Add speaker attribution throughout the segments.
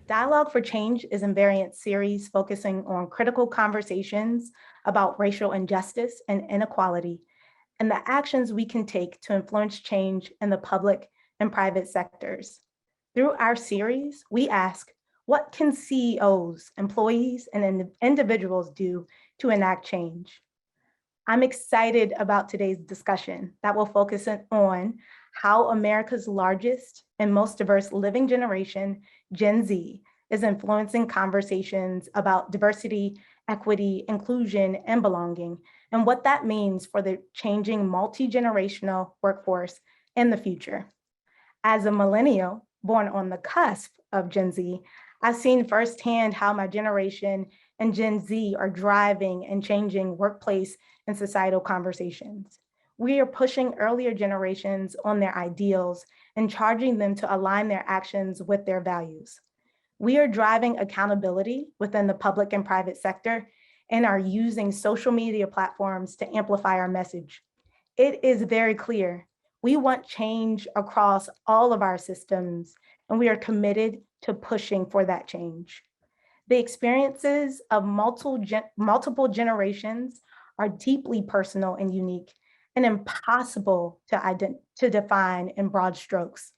Speaker 1: Dialogue for Change is a variant series focusing on critical conversations about racial injustice and inequality and the actions we can take to influence change in the public and private sectors. Through our series, we ask, what can CEOs, employees, and individuals do to enact change? I'm excited about today's discussion that will focus on how America's largest and most diverse living generation, Gen Z, is influencing conversations about diversity, equity, inclusion, and belonging, and what that means for the changing multi-generational workforce in the future. As a millennial born on the cusp of Gen Z, I've seen firsthand how my generation and Gen Z are driving and changing workplace and societal conversations. We are pushing earlier generations on their ideals and charging them to align their actions with their values. We are driving accountability within the public and private sector and are using social media platforms to amplify our message. It is very clear we want change across all of our systems, and we are committed to pushing for that change. The experiences of multiple generations are deeply personal and unique and impossible to define in broad strokes.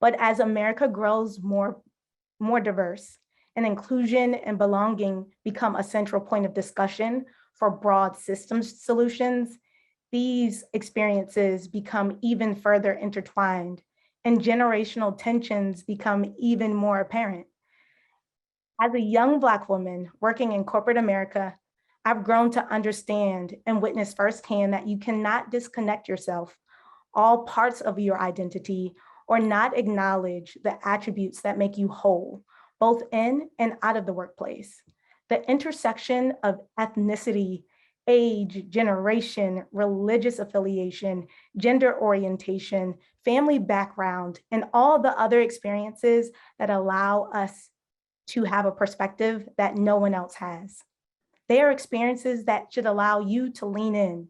Speaker 1: But as America grows more diverse and inclusion and belonging become a central point of discussion for broad systems solutions, these experiences become even further intertwined and generational tensions become even more apparent. As a young Black woman working in corporate America, I've grown to understand and witness firsthand that you cannot disconnect yourself, all parts of your identity, or not acknowledge the attributes that make you whole, both in and out of the workplace. The intersection of ethnicity, age, generation, religious affiliation, gender orientation, family background, and all the other experiences that allow us to have a perspective that no one else has. They are experiences that should allow you to lean in,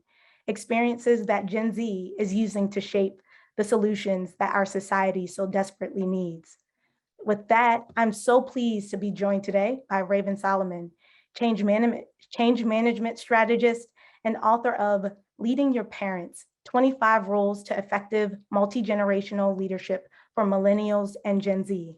Speaker 1: experiences that Gen Z is using to shape the solutions that our society so desperately needs. With that, I'm so pleased to be joined today by Raven Solomon, change management strategist and author of Leading Your Parents, 25 Rules to Effective Multi-Generational Leadership for Millennials and Gen Z.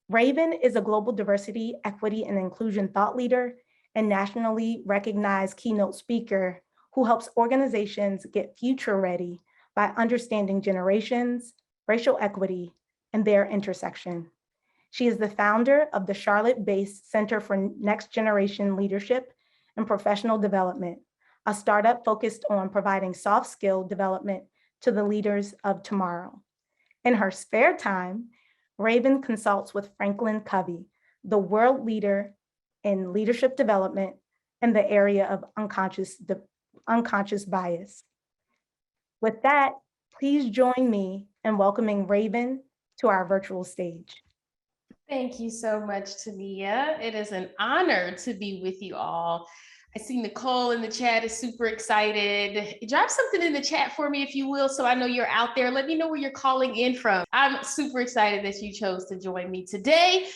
Speaker 1: Raven is a global diversity, equity, and inclusion thought leader and nationally recognized keynote speaker who helps organizations get future ready by understanding generations, racial equity, and their intersection. She is the founder of the Charlotte-based Center for Next Generation Leadership and Professional Development, a startup focused on providing soft skill development to the leaders of tomorrow. In her spare time, Raven consults with Franklin Covey, the world leader in leadership development in the area of unconscious bias. With that, please join me in welcoming Raven to our virtual stage.
Speaker 2: Thank you so much, Tamia. It is an honor to be with you all. I see Nicole in the chat is super excited. Drop something in the chat for me, if you will, so I know you're out there. Let me know where you're calling in from. I'm super excited that you chose to join me today.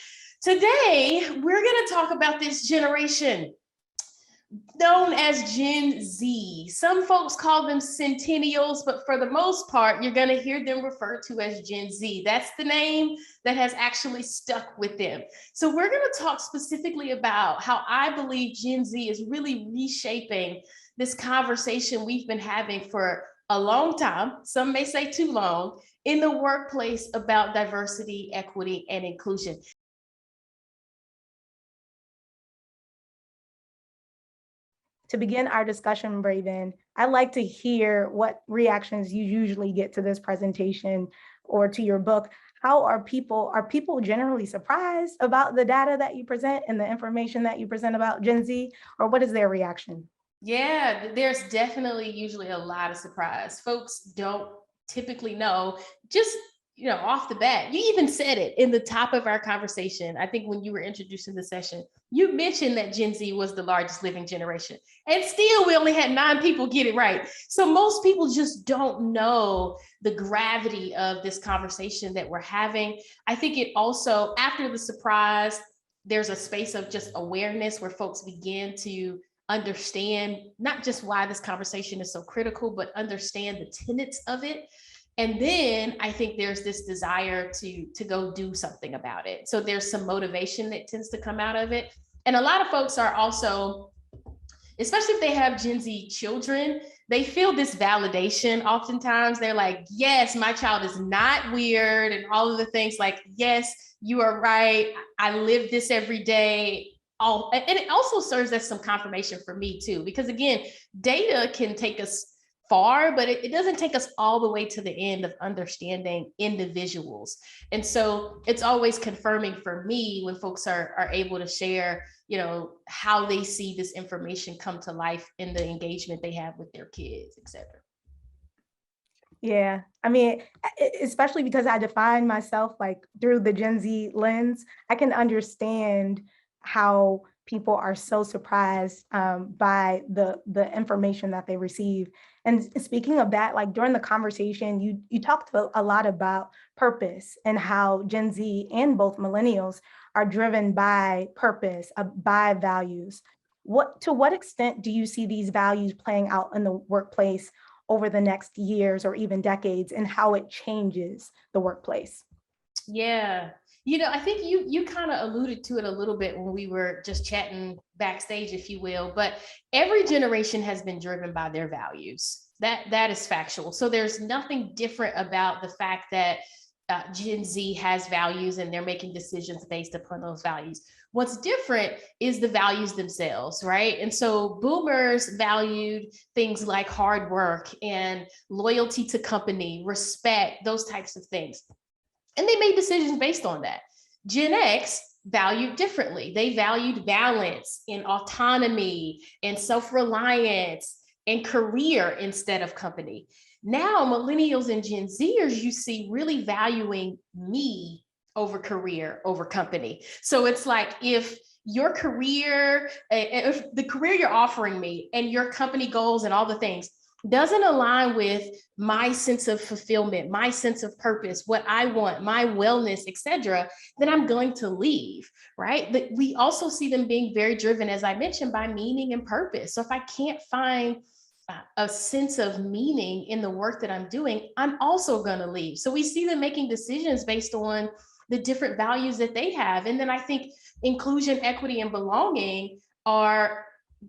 Speaker 2: Today, we're going to talk about this generation known as Gen Z. Some folks call them centennials, but for the most part, you're going to hear them referred to as Gen Z. That's the name that has actually stuck with them. So we're going to talk specifically about how I believe Gen Z is really reshaping this conversation we've been having for a long time, some may say too long, in the workplace about diversity, equity, and inclusion.
Speaker 1: To begin our discussion, Raven, I'd like to hear what reactions you usually get to this presentation or to your book. How are people generally surprised about the data that you present and the information that you present about Gen Z, or what is their reaction?
Speaker 2: Yeah, there's definitely usually a lot of surprise. Folks don't typically know just off the bat, you even said it in the top of our conversation. I think when you were introducing the session, you mentioned that Gen Z was the largest living generation. And still, we only had 9 people get it right. So most people just don't know the gravity of this conversation that we're having. I think it also, after the surprise, there's a space of just awareness where folks begin to understand not just why this conversation is so critical, but understand the tenets of it. And then I think there's this desire to go do something about it. So there's some motivation that tends to come out of it. And a lot of folks are also, especially if they have Gen Z children, they feel this validation. Oftentimes they're like, yes, my child is not weird, and all of the things like, yes, you are right. I live this every day. And it also serves as some confirmation for me too, because again, data can take us far, but it doesn't take us all the way to the end of understanding individuals. And so it's always confirming for me when folks are able to share, how they see this information come to life in the engagement they have with their kids, et cetera.
Speaker 1: Yeah, I mean, especially because I define myself like through the Gen Z lens, I can understand how people are so surprised by the information that they receive. And speaking of that, like during the conversation, you talked a lot about purpose and how Gen Z and both millennials are driven by purpose, by values. To what extent do you see these values playing out in the workplace over the next years or even decades, and how it changes the workplace?
Speaker 2: Yeah. I think you kind of alluded to it a little bit when we were just chatting backstage, if you will, but every generation has been driven by their values. That is factual. So there's nothing different about the fact that Gen Z has values and they're making decisions based upon those values. What's different is the values themselves, right? And so boomers valued things like hard work and loyalty to company, respect, those types of things. And they made decisions based on that. Gen X valued differently. They valued balance and autonomy and self-reliance and career instead of company. Now, millennials and Gen Zers, you see really valuing me over career, over company. So it's like if your career, if the career you're offering me and your company goals and all the things doesn't align with my sense of fulfillment, my sense of purpose, what I want, my wellness, etc., then I'm going to leave, right? But we also see them being very driven, as I mentioned, by meaning and purpose. So if I can't find a sense of meaning in the work that I'm doing, I'm also going to leave. So we see them making decisions based on the different values that they have. And then I think inclusion, equity, and belonging are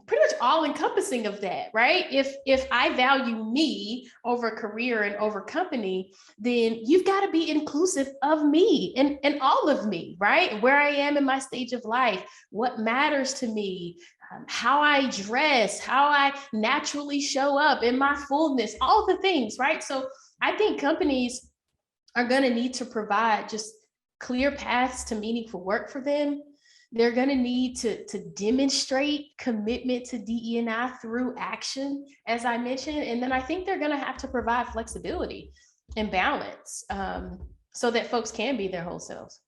Speaker 2: pretty much all encompassing of that, right? If I value me over career and over company, then you've got to be inclusive of me and all of me, right? Where I am in my stage of life, what matters to me, how I dress, how I naturally show up in my fullness, all the things, right? So I think companies are going to need to provide just clear paths to meaningful work for them. They're going to need to demonstrate commitment to DE&I through action, as I mentioned. And then I think they're going to have to provide flexibility and balance so that folks can be their whole selves.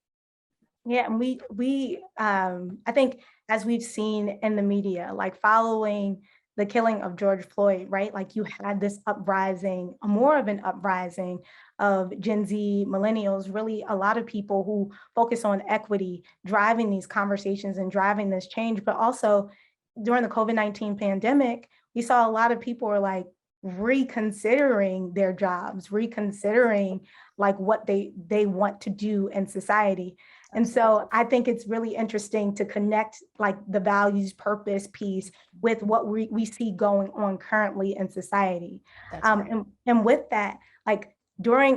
Speaker 1: Yeah, and I think as we've seen in the media, like following the killing of George Floyd, right? Like you had this uprising, more of an uprising of Gen Z millennials, really a lot of people who focus on equity, driving these conversations and driving this change. But also during the COVID-19 pandemic, we saw a lot of people were like reconsidering their jobs, reconsidering like what they want to do in society. And so I think it's really interesting to connect like the values purpose piece with what we see going on currently in society.
Speaker 2: Right.
Speaker 1: And with that, like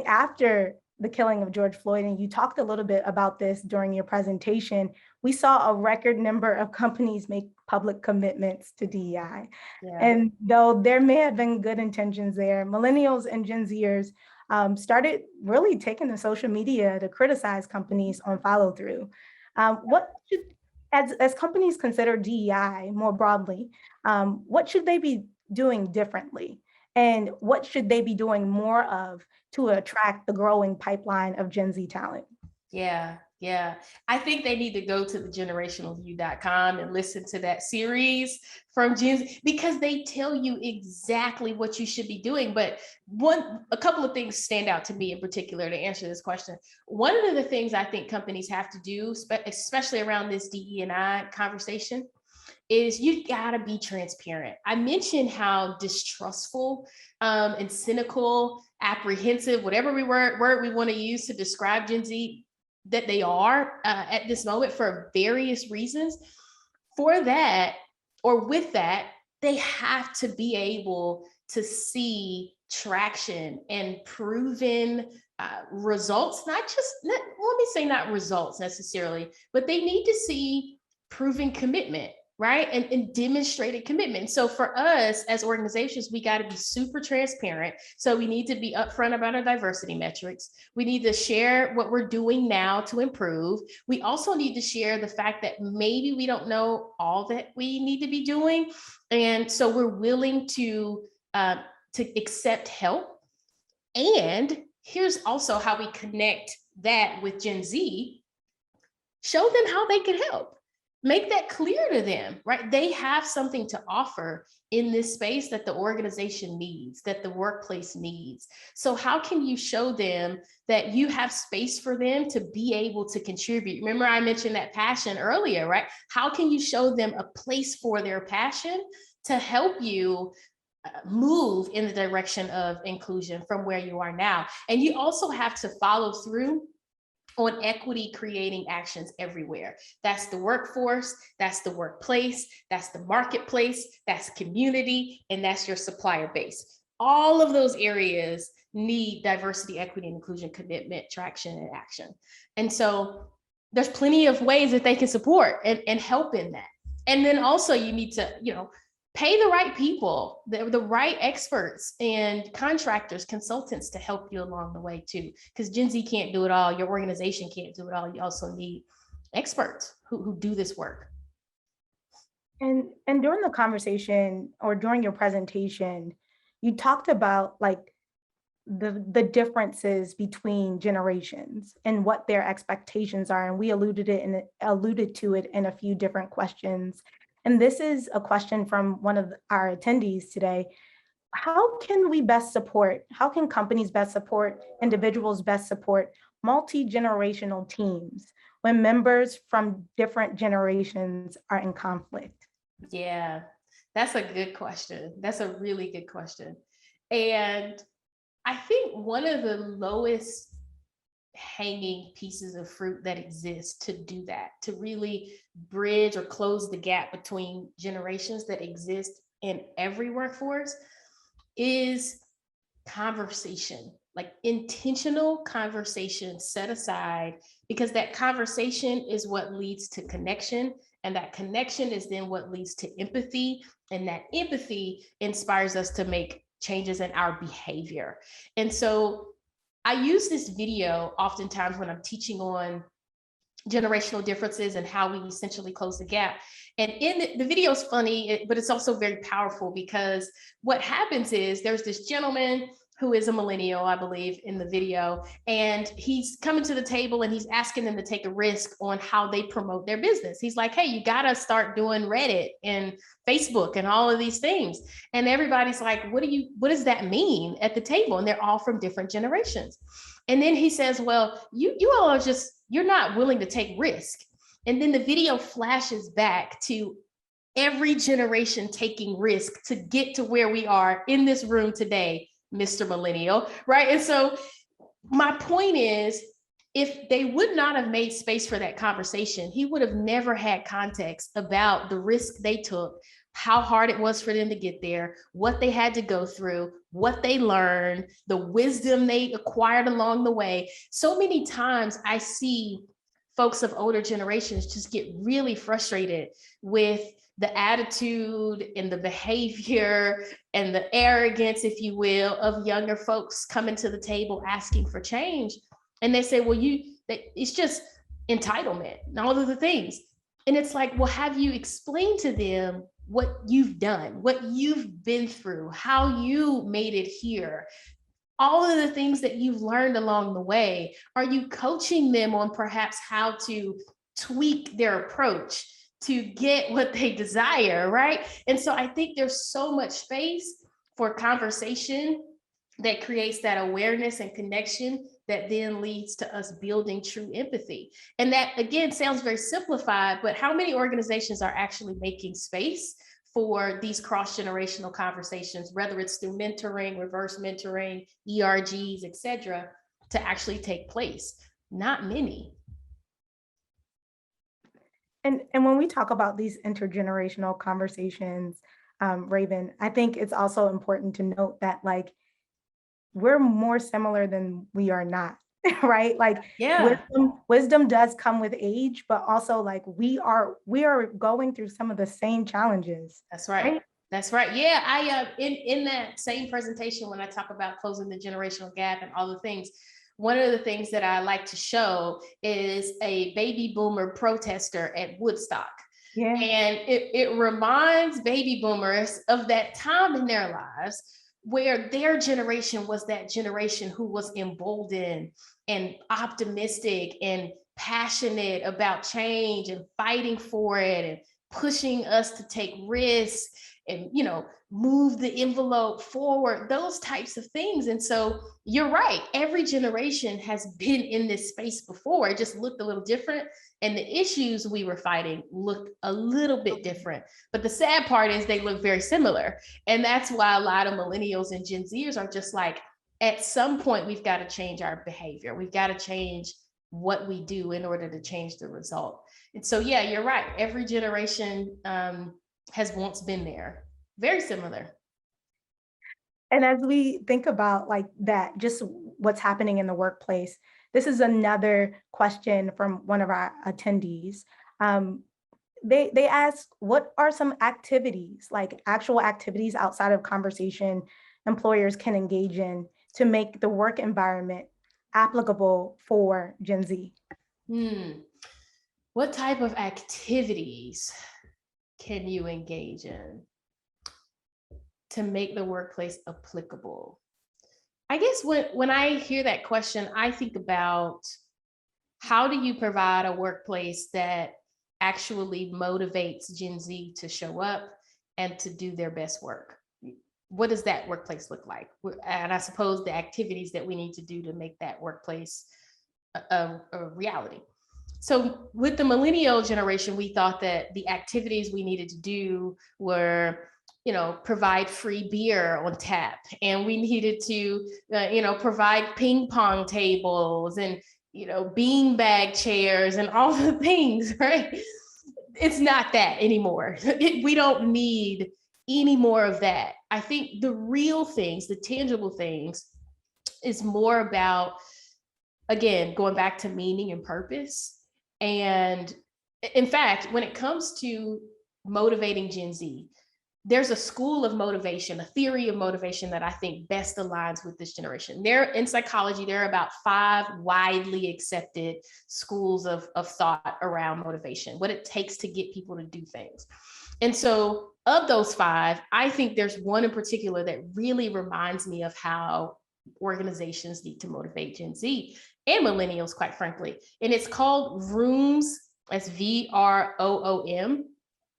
Speaker 1: after the killing of George Floyd, and you talked a little bit about this during your presentation, we saw a record number of companies make public commitments to DEI. Yeah. And though there may have been good intentions there, millennials and Gen Zers started really taking to social media to criticize companies on follow through. As companies consider DEI more broadly, what should they be doing differently? And what should they be doing more of to attract the growing pipeline of Gen Z talent?
Speaker 2: Yeah, yeah. I think they need to go to the generationalview.com and listen to that series from Gen Z, because they tell you exactly what you should be doing. But a couple of things stand out to me in particular to answer this question. One of the things I think companies have to do, especially around this DE&I conversation, is you gotta be transparent. I mentioned how distrustful and cynical, apprehensive, whatever word we want to use to describe Gen Z, that they are at this moment for various reasons. For that, or with that, they have to be able to see traction and proven results, let me say not results necessarily, but they need to see proven commitment, right? And demonstrated commitment. So for us as organizations, we got to be super transparent. So we need to be upfront about our diversity metrics. We need to share what we're doing now to improve. We also need to share the fact that maybe we don't know all that we need to be doing. And so we're willing to accept help. And here's also how we connect that with Gen Z. Show them how they can help. Make that clear to them, right? They have something to offer in this space that the organization needs, that the workplace needs. So how can you show them that you have space for them to be able to contribute? Remember, I mentioned that passion earlier, right? How can you show them a place for their passion to help you move in the direction of inclusion from where you are now? And you also have to follow through on equity creating actions everywhere. That's the workforce, that's the workplace, that's the marketplace, that's community, and that's your supplier base. All of those areas need diversity, equity, and inclusion commitment, traction, and action. And so there's plenty of ways that they can support and help in that. And then also you need to, pay the right people, the right experts and contractors, consultants to help you along the way too. Because Gen Z can't do it all. Your organization can't do it all. You also need experts who do this work.
Speaker 1: And during the conversation or during your presentation, you talked about like the differences between generations and what their expectations are. And we alluded to it in a few different questions. And this is a question from one of our attendees today. How can companies best support, individuals best support multi-generational teams when members from different generations are in conflict?
Speaker 2: Yeah, that's a good question. That's a really good question. And I think one of the lowest hanging pieces of fruit that exist to do that, to really bridge or close the gap between generations that exist in every workforce, is conversation, like intentional conversation set aside, because that conversation is what leads to connection. And that connection is then what leads to empathy. And that empathy inspires us to make changes in our behavior. And so I use this video oftentimes when I'm teaching on generational differences and how we essentially close the gap. And in the video is funny, but it's also very powerful, because what happens is there's this gentleman who is a millennial, I believe, in the video, and he's coming to the table and he's asking them to take a risk on how they promote their business. He's like, hey, you got to start doing Reddit and Facebook and all of these things. And everybody's like, what does that mean at the table? And they're all from different generations. And then he says, well, you all are you're not willing to take risk. And then the video flashes back to every generation taking risk to get to where we are in this room today, Mr. Millennial, right? And so my point is, if they would not have made space for that conversation, he would have never had context about the risk they took, how hard it was for them to get there, what they had to go through, what they learned, the wisdom they acquired along the way. So many times I see folks of older generations just get really frustrated with the attitude and the behavior and the arrogance, if you will, of younger folks coming to the table asking for change. And they say, well, it's just entitlement and all of the things. And it's like, well, have you explained to them what you've done, what you've been through, how you made it here, all of the things that you've learned along the way. Are you coaching them on perhaps how to tweak their approach to get what they desire, right? And so I think there's so much space for conversation that creates that awareness and connection that then leads to us building true empathy. And that, again, sounds very simplified, but how many organizations are actually making space for these cross-generational conversations, whether it's through mentoring, reverse mentoring, ERGs, et cetera, to actually take place? Not many.
Speaker 1: And when we talk about these intergenerational conversations, Raven, I think it's also important to note that like we're more similar than we are not, right? Like
Speaker 2: Yeah,
Speaker 1: wisdom does come with age, but also like we are going through some of the same challenges,
Speaker 2: that's right.
Speaker 1: right?
Speaker 2: That's right. Yeah, I in that same presentation, when I talk about closing the generational gap and all the things, one of the things that I like to show is a baby boomer protester at Woodstock.
Speaker 1: Yeah.
Speaker 2: And it reminds baby boomers of that time in their lives where their generation was that generation who was emboldened and optimistic and passionate about change and fighting for it and pushing us to take risks and, you know, move the envelope forward, those types of things. And so you're right, every generation has been in this space before. It just looked a little different, and the issues we were fighting looked a little bit different. But the sad part is they look very similar. And that's why a lot of millennials and Gen Zers are just like, at some point, we've got to change our behavior. We've got to change what we do in order to change the result. And so, yeah, you're right. Every generation has once been there. Very similar.
Speaker 1: And as we think about like that, just what's happening in the workplace, this is another question from one of our attendees. Um, they ask, what are some activities, like actual activities outside of conversation, employers can engage in to make the work environment applicable for Gen Z?
Speaker 2: What type of activities can you engage in to make the workplace applicable? I guess when I hear that question, I think about how do you provide a workplace that actually motivates Gen Z to show up and to do their best work? What does that workplace look like? And I suppose the activities that we need to do to make that workplace a reality. So with the millennial generation, we thought that the activities we needed to do were, you know, provide free beer on tap, and we needed to, provide ping pong tables and, you know, beanbag chairs and all the things, right? It's not that anymore. We don't need any more of that. I think the real things, the tangible things, is more about, again, going back to meaning and purpose. And in fact, when it comes to motivating Gen Z, there's a school of motivation, a theory of motivation that I think best aligns with this generation. There, in psychology, there are about 5 widely accepted schools of thought around motivation, what it takes to get people to do things. And so of those 5, I think there's one in particular that really reminds me of how organizations need to motivate Gen Z and millennials, quite frankly. And it's called VROOM, as VROOM,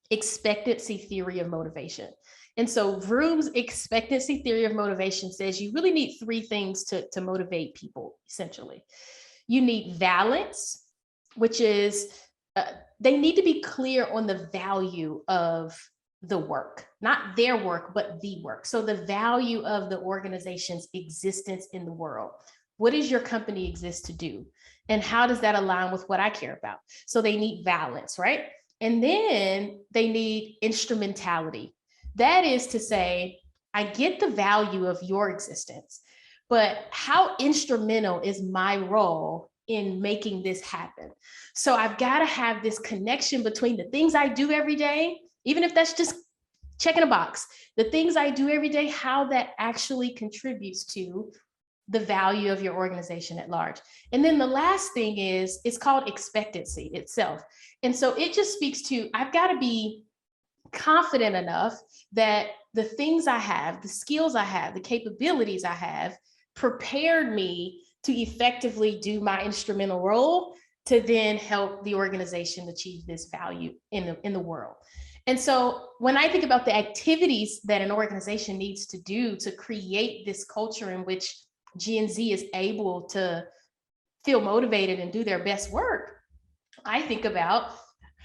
Speaker 2: expectancy theory of motivation. And so VROOM's expectancy theory of motivation says you really need 3 things to motivate people, essentially. You need valence, which is they need to be clear on the value of the work, not their work, but the work. So the value of the organization's existence in the world. What does your company exist to do? And how does that align with what I care about? So they need valence, right? And then they need instrumentality. That is to say, I get the value of your existence, but how instrumental is my role in making this happen? So I've got to have this connection between the things I do every day, even if that's just checking a box, the things I do every day, how that actually contributes to the value of your organization at large. And then the last thing is, it's called expectancy itself. And so it just speaks to, I've got to be confident enough that the things I have, the skills I have, the capabilities I have prepared me to effectively do my instrumental role to then help the organization achieve this value in the world. And so when I think about the activities that an organization needs to do to create this culture in which Gen Z is able to feel motivated and do their best work, I think about,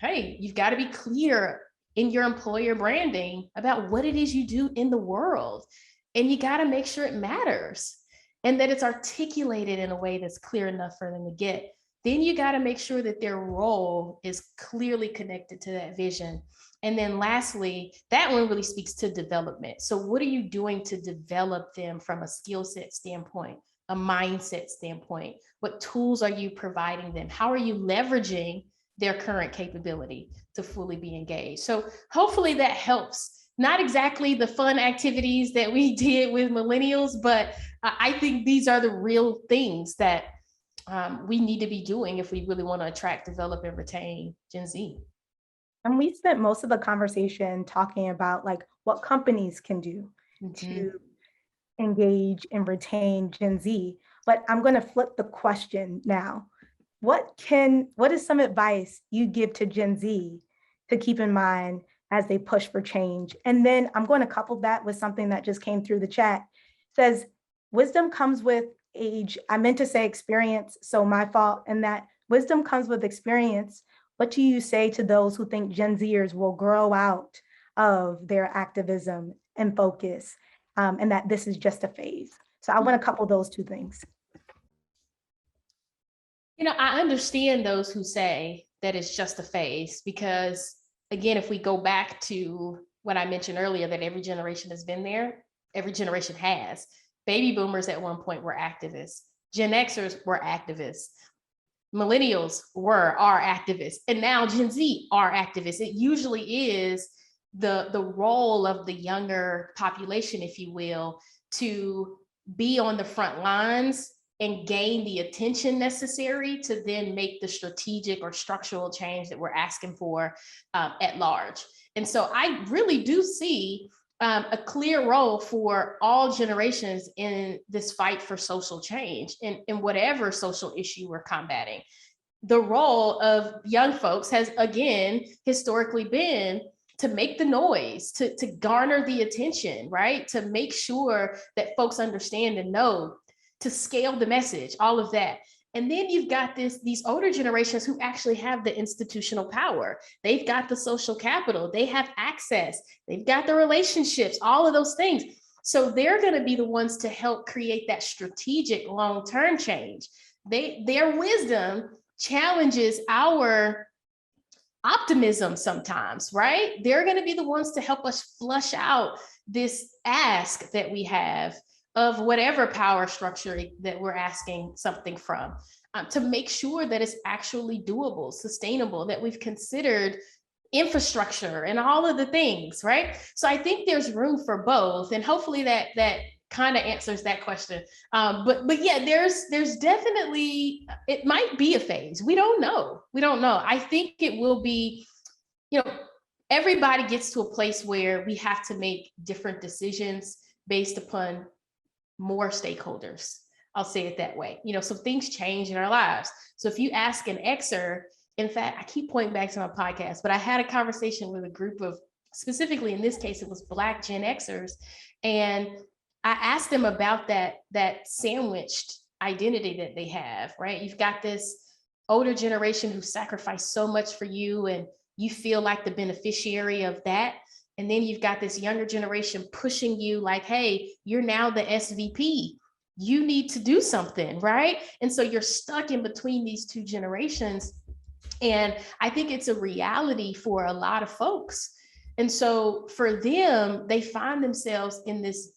Speaker 2: hey, you've got to be clear in your employer branding about what it is you do in the world. And you got to make sure it matters and that it's articulated in a way that's clear enough for them to get. Then you got to make sure that their role is clearly connected to that vision. And then lastly, that one really speaks to development. So what are you doing to develop them from a skill set standpoint, a mindset standpoint? What tools are you providing them? How are you leveraging their current capability to fully be engaged? So hopefully that helps. Not exactly the fun activities that we did with millennials, but I think these are the real things that we need to be doing if we really want to attract, develop, and retain Gen Z.
Speaker 1: And we spent most of the conversation talking about like what companies can do to engage and retain Gen Z. But I'm going to flip the question now. What is some advice you give to Gen Z to keep in mind as they push for change? And then I'm going to couple that with something that just came through the chat. It says, wisdom comes with age. I meant to say experience, so my fault. And that wisdom comes with experience. What do you say to those who think Gen Zers will grow out of their activism and focus, and that this is just a phase? So I want to couple those two things.
Speaker 2: You know, I understand those who say that it's just a phase because, again, if we go back to what I mentioned earlier, that every generation has been there, every generation has. Baby boomers at one point were activists. Gen Xers were activists. Millennials are activists, and now Gen Z are activists. It usually is the role of the younger population, if you will, to be on the front lines and gain the attention necessary to then make the strategic or structural change that we're asking for at large. And so I really do see a clear role for all generations in this fight for social change in whatever social issue we're combating. The role of young folks has, again, historically been to make the noise, to garner the attention, right? To make sure that folks understand and know, to scale the message, all of that. And then you've got these older generations who actually have the institutional power. They've got the social capital, they have access, they've got the relationships, all of those things. So they're going to be the ones to help create that strategic long-term change. Their wisdom challenges our optimism sometimes, right? They're going to be the ones to help us flush out this ask that we have of whatever power structure that we're asking something from, to make sure that it's actually doable, sustainable, that we've considered infrastructure and all of the things, right? So I think there's room for both, and hopefully that kind of answers that question. But yeah, there's definitely, it might be a phase. We don't know. I think it will be, everybody gets to a place where we have to make different decisions based upon more stakeholders. I'll say it that way. So things change in our lives. So if you ask an Xer, in fact, I keep pointing back to my podcast, but I had a conversation with a group of, specifically in this case, it was Black Gen Xers. And I asked them about that sandwiched identity that they have, right? You've got this older generation who sacrificed so much for you and you feel like the beneficiary of that. And then you've got this younger generation pushing you like, hey, you're now the SVP. You need to do something, right? And so you're stuck in between these two generations. And I think it's a reality for a lot of folks. And so for them, they find themselves in this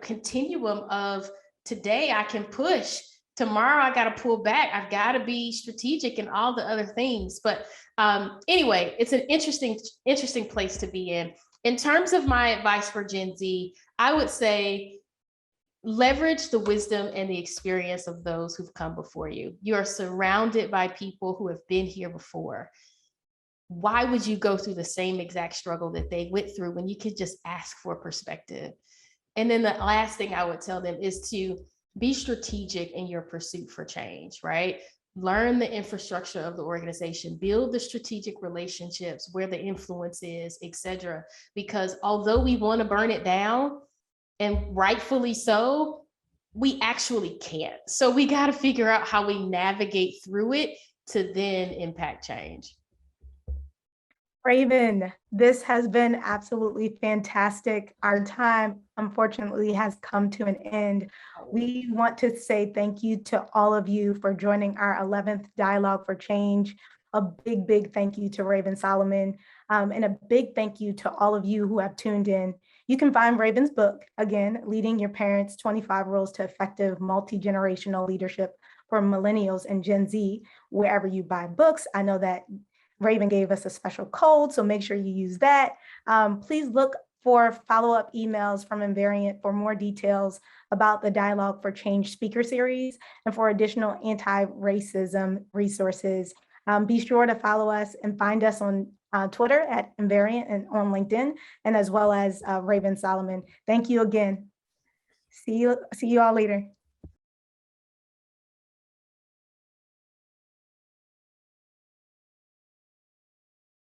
Speaker 2: continuum of, today I can push, tomorrow I got to pull back, I've got to be strategic and all the other things. But anyway, it's an interesting place to be in. In terms of my advice for Gen Z, I would say leverage the wisdom and the experience of those who've come before you. You are surrounded by people who have been here before. why would you go through the same exact struggle that they went through when you could just ask for perspective? And then the last thing I would tell them is to be strategic in your pursuit for change, right? Learn the infrastructure of the organization, build the strategic relationships where the influence is, et cetera. Because although we want to burn it down, and rightfully so, we actually can't. So we got to figure out how we navigate through it to then impact change.
Speaker 1: Raven, this has been absolutely fantastic. Our time, unfortunately, has come to an end. We want to say thank you to all of you for joining our 11th Dialogue for Change. A big, big thank you to Raven Solomon, and a big thank you to all of you who have tuned in. You can find Raven's book, again, Leading Your Parents, 25 Rules to Effective Multi-Generational Leadership for Millennials and Gen Z, wherever you buy books. I know that Raven gave us a special code, so make sure you use that. Please look for follow-up emails from Invariant for more details about the Dialogue for Change speaker series and for additional anti-racism resources. Be sure to follow us and find us on Twitter at Invariant and on LinkedIn, and as well as Raven Solomon. Thank you again. See you all later.